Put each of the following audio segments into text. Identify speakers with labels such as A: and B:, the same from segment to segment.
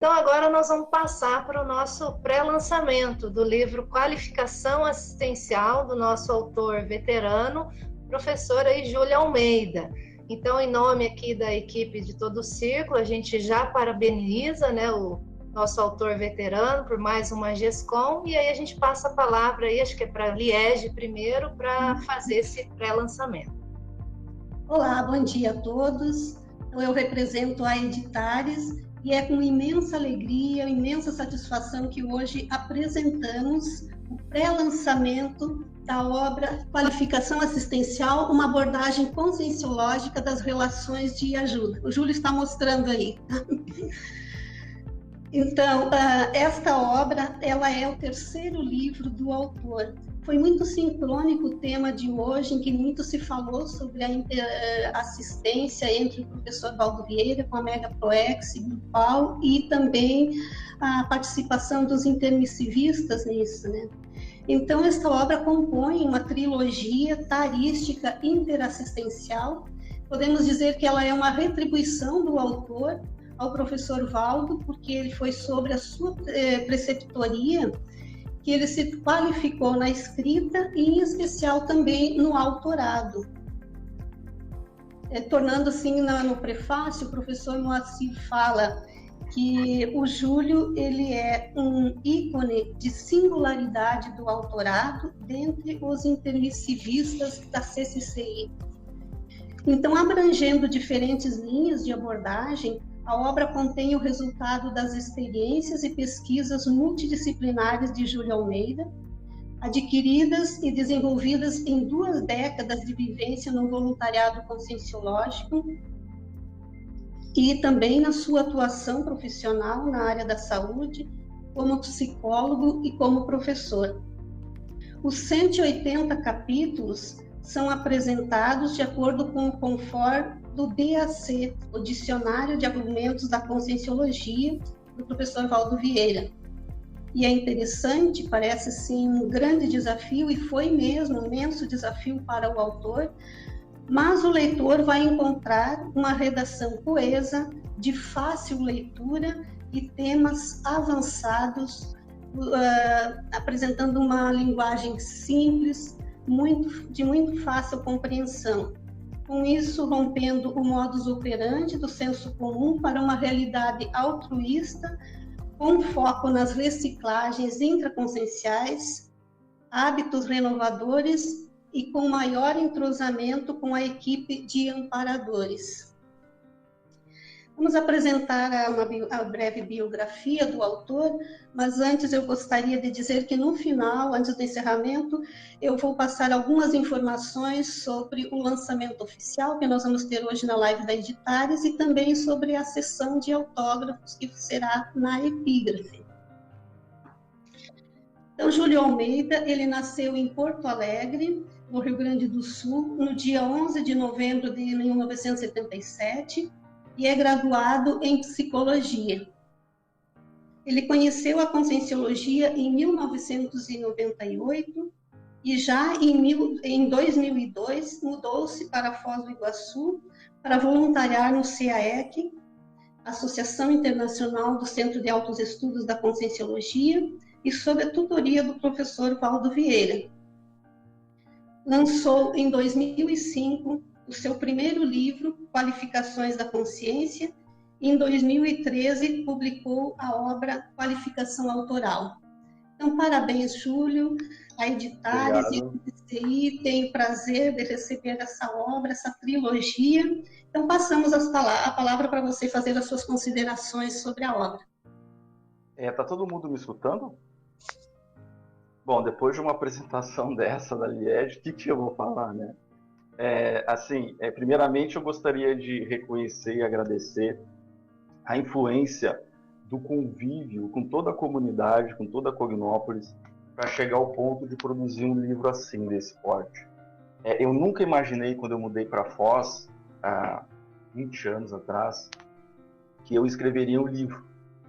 A: Então, agora nós vamos passar para o nosso pré-lançamento do livro Qualificação Assistencial, do nosso autor veterano, professora Júlia Almeida. Então, em nome aqui da equipe de todo o Círculo, a gente já parabeniza, né, o nosso autor veterano por mais uma GESCOM, e aí a gente passa a palavra aí, acho que é para a Liege primeiro, para fazer esse pré-lançamento.
B: Olá, bom dia a todos. Eu represento a Editares e é com imensa alegria, imensa satisfação que hoje apresentamos o pré-lançamento da obra Qualificação Assistencial, uma abordagem conscienciológica das relações de ajuda. O Júlio está mostrando aí. Então, esta obra, ela é o terceiro livro do autor. Foi muito sincrônico o tema de hoje, em que muito se falou sobre a assistência entre o professor Valdo Vieira com a Mega Proex grupal e também a participação dos intermissivistas nisso, né? Então, esta obra compõe uma trilogia tarística interassistencial. Podemos dizer que ela é uma retribuição do autor ao professor Valdo, porque ele foi sobre a sua preceptoria que ele se qualificou na escrita e, em especial, também no autorado. Tornando assim, no prefácio, o professor Moacir fala que o Júlio ele é um ícone de singularidade do autorado dentre os intermissivistas da CCCI. Então, abrangendo diferentes linhas de abordagem, a obra contém o resultado das experiências e pesquisas multidisciplinares de Júlia Almeida, adquiridas e desenvolvidas em 2 décadas de vivência no voluntariado conscienciológico e também na sua atuação profissional na área da saúde, como psicólogo e como professor. Os 180 capítulos são apresentados de acordo com o conforme do DAC, o Dicionário de Argumentos da Conscienciologia, do professor Valdo Vieira. E é interessante, parece sim um grande desafio, e foi mesmo um imenso desafio para o autor, mas o leitor vai encontrar uma redação coesa, de fácil leitura e temas avançados, apresentando uma linguagem simples, de muito fácil compreensão. Com isso, rompendo o modus operandi do senso comum para uma realidade altruísta, com foco nas reciclagens intraconscienciais, hábitos renovadores e com maior entrosamento com a equipe de amparadores. Vamos apresentar a breve biografia do autor, mas antes eu gostaria de dizer que no final, antes do encerramento, eu vou passar algumas informações sobre o lançamento oficial que nós vamos ter hoje na live da Editares e também sobre a sessão de autógrafos que será na Epígrafe. Então, Júlio Almeida, ele nasceu em Porto Alegre, no Rio Grande do Sul, no dia 11 de novembro de 1977, e é graduado em psicologia. Ele conheceu a conscienciologia em 1998 e já em 2002 mudou-se para Foz do Iguaçu para voluntariar no CAEC, Associação Internacional do Centro de Altos Estudos da Conscienciologia, e sob a tutoria do professor Valdo Vieira. Lançou em 2005 o seu primeiro livro, Qualificações da Consciência, e em 2013 publicou a obra Qualificação Autoral. Então, parabéns, Júlio, a Editares e a CCI tem o prazer de receber essa obra, essa trilogia. Então, passamos a palavra para você fazer as suas considerações sobre a obra.
C: Tá todo mundo me escutando? Bom, depois de uma apresentação dessa da Liege, o que eu vou falar, né? Primeiramente eu gostaria de reconhecer e agradecer a influência do convívio com toda a comunidade, com toda a Cognópolis, para chegar ao ponto de produzir um livro assim, desse porte. Eu nunca imaginei, quando eu mudei para Foz, há 20 anos atrás, que eu escreveria um livro.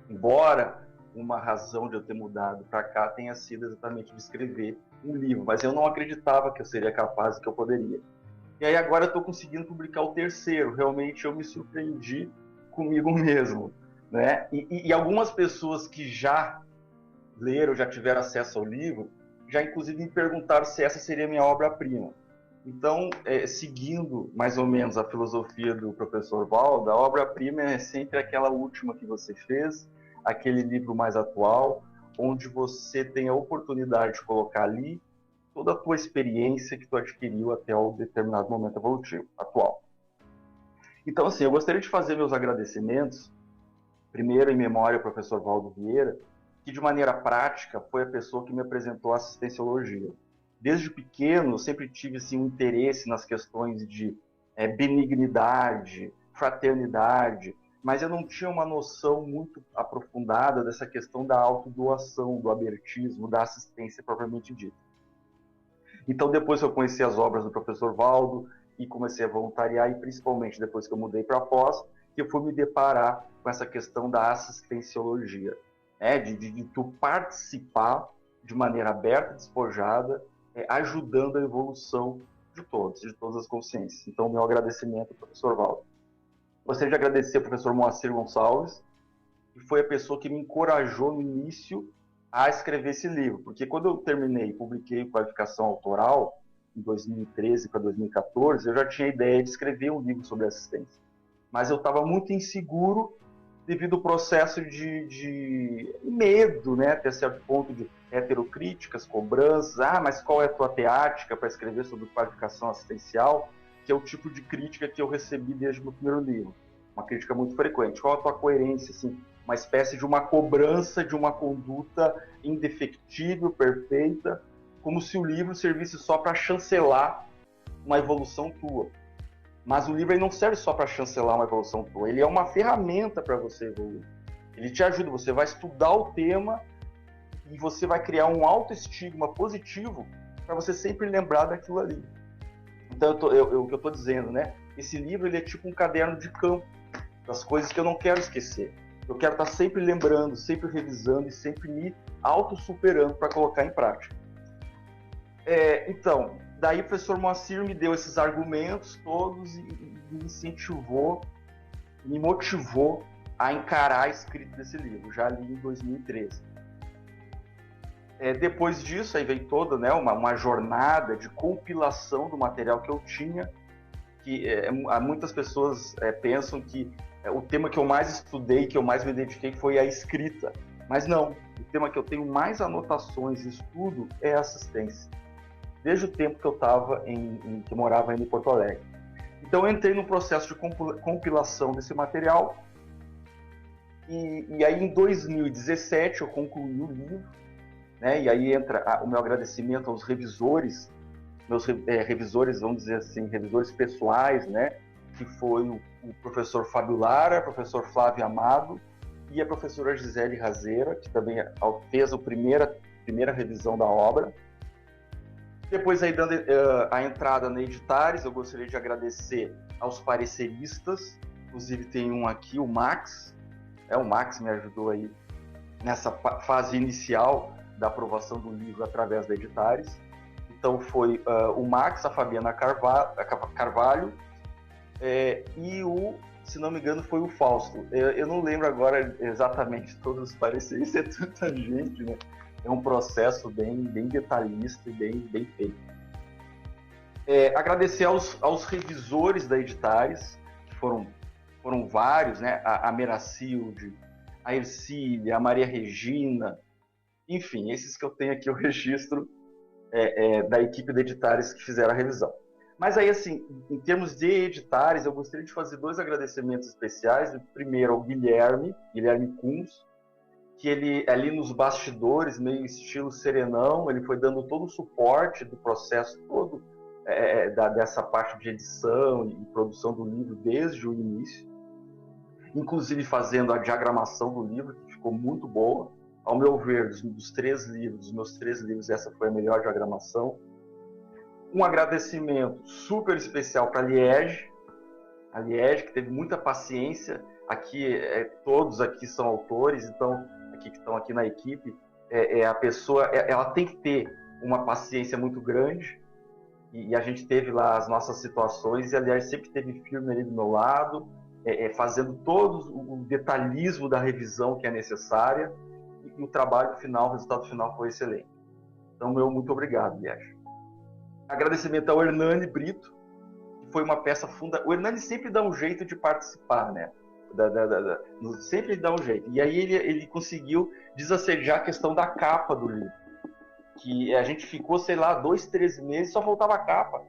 C: Embora uma razão de eu ter mudado para cá tenha sido exatamente de escrever um livro, mas eu não acreditava que eu seria capaz e que eu poderia. E aí agora eu estou conseguindo publicar o terceiro. Realmente eu me surpreendi comigo mesmo. né? E algumas pessoas que já leram, já tiveram acesso ao livro, já inclusive me perguntaram se essa seria a minha obra-prima. Então, seguindo mais ou menos a filosofia do professor Valdo, a obra-prima é sempre aquela última que você fez, aquele livro mais atual, onde você tem a oportunidade de colocar ali toda a tua experiência que tu adquiriu até o determinado momento evolutivo atual. Então, assim, eu gostaria de fazer meus agradecimentos, primeiro em memória ao professor Valdo Vieira, que de maneira prática foi a pessoa que me apresentou a assistenciologia. Desde pequeno, eu sempre tive assim, um interesse nas questões de benignidade, fraternidade, mas eu não tinha uma noção muito aprofundada dessa questão da autodoação, do abertismo, da assistência propriamente dita. Então, depois que eu conheci as obras do professor Valdo e comecei a voluntariar, e principalmente depois que eu mudei para a pós, que eu fui me deparar com essa questão da assistenciologia, de tu participar de maneira aberta, despojada, ajudando a evolução de todas as consciências. Então, meu agradecimento ao professor Valdo. Gostaria de agradecer ao professor Moacir Gonçalves, que foi a pessoa que me encorajou no início a escrever esse livro, porque quando eu terminei e publiquei Qualificação Autoral, em 2013 para 2014, eu já tinha a ideia de escrever um livro sobre assistência. Mas eu estava muito inseguro devido ao processo de medo, né, até certo ponto de heterocríticas, cobranças, mas qual é a tua teática para escrever sobre qualificação assistencial, que é o tipo de crítica que eu recebi desde o meu primeiro livro. Uma crítica muito frequente. Qual a tua coerência, assim, uma espécie de uma cobrança de uma conduta indefectível, perfeita, como se o livro servisse só para chancelar uma evolução tua. Mas o livro aí não serve só para chancelar uma evolução tua, ele é uma ferramenta para você evoluir. Ele te ajuda, você vai estudar o tema e você vai criar um autoestigma positivo para você sempre lembrar daquilo ali. Então, o que eu estou dizendo, né? Esse livro ele é tipo um caderno de campo das coisas que eu não quero esquecer. Eu quero estar sempre lembrando, sempre revisando e sempre me auto-superando para colocar em prática. Então, daí o professor Moacir me deu esses argumentos todos e me incentivou, me motivou a encarar a escrita desse livro, já ali em 2013. Depois disso, aí veio toda, né, uma jornada de compilação do material que eu tinha, que muitas pessoas pensam que o tema que eu mais estudei, que eu mais me dediquei, foi a escrita. Mas não, o tema que eu tenho mais anotações e estudo é a assistência. Desde o tempo que eu que eu morava ainda em Porto Alegre. Então eu entrei no processo de compilação desse material e aí em 2017 eu concluí o livro, né? E aí entra o meu agradecimento aos revisores, meus revisores, vamos dizer assim, revisores pessoais, né? Que foi o professor Fábio Lara, o professor Flávio Amado e a professora Gisele Razeira, que também fez a primeira revisão da obra. Depois, aí, dando a entrada na Editares, eu gostaria de agradecer aos pareceristas. Inclusive, tem um aqui, o Max. O Max me ajudou aí nessa fase inicial da aprovação do livro através da Editares. Então, foi o Max, a Fabiana Carvalho e se não me engano, foi o Fausto. Eu não lembro agora exatamente todos os pareceristas, é tanta gente, né? É um processo bem detalhista e bem feito. Agradecer aos revisores da Editares, que foram vários, né? A Meracilde, a Ercília, a Maria Regina, enfim, esses que eu tenho aqui o registro da equipe de Editares que fizeram a revisão. Mas aí, assim, em termos de Editares, eu gostaria de fazer 2 agradecimentos especiais. O primeiro ao Guilherme Kunz, que ele, ali nos bastidores, meio estilo serenão, ele foi dando todo o suporte do processo todo, dessa parte de edição e produção do livro desde o início, inclusive fazendo a diagramação do livro, que ficou muito boa. Ao meu ver, dos meus 3 livros, essa foi a melhor diagramação. Um agradecimento super especial para a Liege, que teve muita paciência. Aqui, todos aqui são autores, então que estão aqui na equipe, a pessoa ela tem que ter uma paciência muito grande e a gente teve lá as nossas situações e, aliás, sempre esteve firme ali do meu lado, fazendo todo o detalhismo da revisão que é necessária, e o trabalho final, o resultado final foi excelente. Então, meu muito obrigado, Liege. Agradecimento ao Hernani Brito, que foi uma peça fundamental. O Hernani sempre dá um jeito de participar, né? Sempre dá um jeito. E aí ele conseguiu desassediar a questão da capa do livro, que a gente ficou, sei lá, 2, 3 meses, só faltava a capa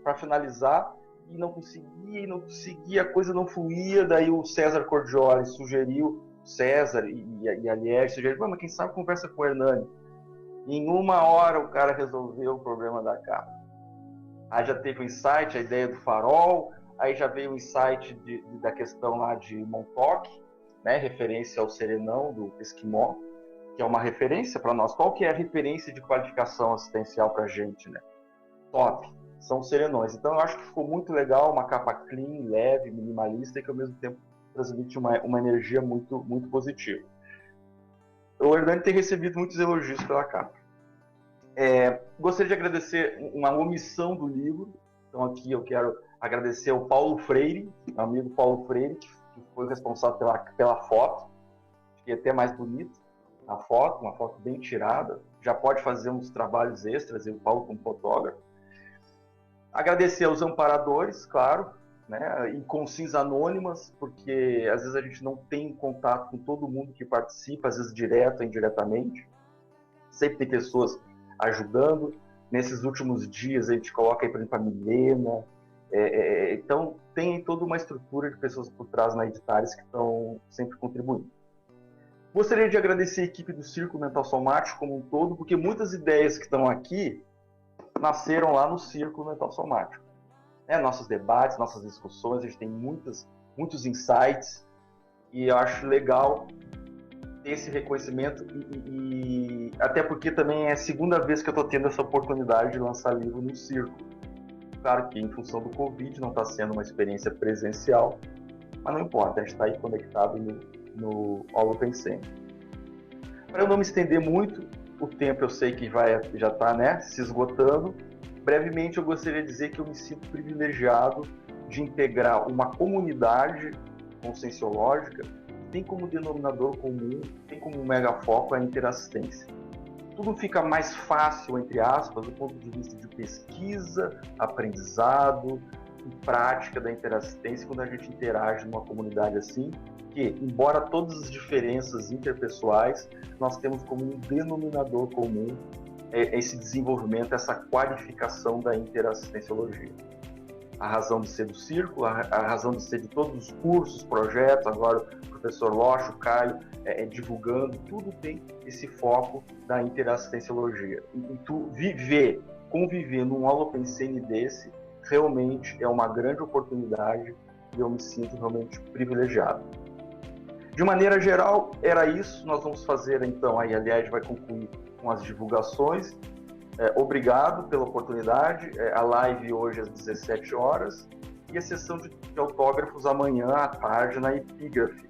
C: para finalizar, e não conseguia, a coisa não fluía. Daí o César Cordioli sugeriu, César e a Liege sugeriram, mas quem sabe conversa com o Hernani. Em 1 hora o cara resolveu o problema da capa. Aí já teve o insight, a ideia do farol, aí já veio o insight da questão lá de Montauk, né, referência ao serenão do Esquimó, que é uma referência para nós. Qual que é a referência de qualificação assistencial para a gente, né? Top, são os serenões. Então eu acho que ficou muito legal, uma capa clean, leve, minimalista, e que ao mesmo tempo transmite uma energia muito, muito positiva. O Hernani tem recebido muitos elogios pela capa. Gostaria de agradecer uma omissão do livro. Então aqui eu quero agradecer ao Paulo Freire, meu amigo Paulo Freire, que foi responsável pela foto. Fiquei até mais bonito a foto, uma foto bem tirada. Já pode fazer uns trabalhos extras, e o Paulo como fotógrafo. Agradecer aos amparadores, claro, né, e consins anônimas, porque às vezes a gente não tem contato com todo mundo que participa, às vezes direto ou indiretamente. Sempre tem pessoas ajudando. Nesses últimos dias a gente coloca aí, por exemplo, a Milena. Então tem toda uma estrutura de pessoas por trás na Editares que estão sempre contribuindo. Gostaria de agradecer a equipe do Círculo Mental Somático como um todo, porque muitas ideias que estão aqui nasceram lá no Círculo Mental Somático. Nossos debates, nossas discussões, a gente tem muitos insights, e eu acho legal ter esse reconhecimento, e até porque também é a segunda vez que eu estou tendo essa oportunidade de lançar livro no Círculo. Claro que em função do Covid não está sendo uma experiência presencial, mas não importa, a gente está aí conectado no All Open Center. Para eu não me estender muito, o tempo eu sei que já está, né, se esgotando. Brevemente, eu gostaria de dizer que eu me sinto privilegiado de integrar uma comunidade conscienciológica que tem como denominador comum, tem como megafoco a interassistência. Tudo fica mais fácil, entre aspas, do ponto de vista de pesquisa, aprendizado e prática da interassistência quando a gente interage numa comunidade assim, que, embora todas as diferenças interpessoais, nós temos como um denominador comum esse desenvolvimento, essa qualificação da interassistenciologia. A razão de ser do Círculo, a razão de ser de todos os cursos, projetos, agora o professor Locho, o Caio, divulgando, tudo tem esse foco da interassistenciologia. E conviver num holopensene desse, realmente é uma grande oportunidade, e eu me sinto realmente privilegiado. De maneira geral, era isso. Nós vamos fazer, então, aí a Liege vai concluir com as divulgações. Obrigado pela oportunidade. A live hoje às 17 horas e a sessão de autógrafos amanhã à tarde na Epígrafe,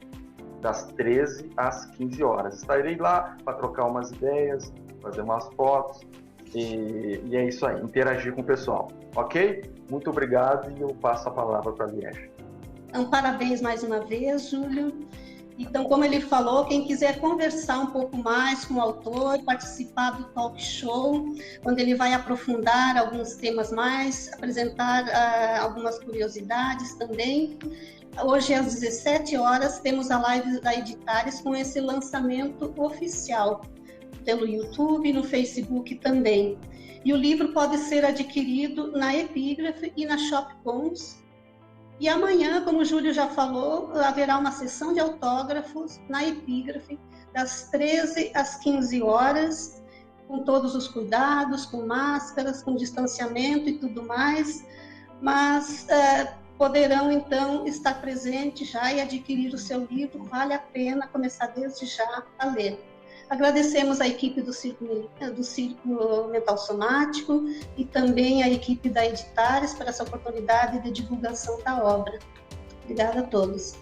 C: das 13 às 15 horas. Estarei lá para trocar umas ideias, fazer umas fotos e é isso aí, interagir com o pessoal. Ok? Muito obrigado, e eu passo a palavra para a Liege.
B: Então, parabéns mais uma vez, Júlio. Então, como ele falou, quem quiser conversar um pouco mais com o autor, participar do talk show, onde ele vai aprofundar alguns temas mais, apresentar algumas curiosidades também. Hoje, às 17 horas, temos a live da Editares com esse lançamento oficial, pelo YouTube e no Facebook também. E o livro pode ser adquirido na Epígrafe e na Shopcons. E amanhã, como o Júlio já falou, haverá uma sessão de autógrafos na Epígrafe, das 13 às 15 horas, com todos os cuidados, com máscaras, com distanciamento e tudo mais, mas poderão, então, estar presentes já e adquirir o seu livro. Vale a pena começar desde já a ler. Agradecemos a equipe do Círculo Mental Somático e também a equipe da Editares por essa oportunidade de divulgação da obra. Obrigada a todos.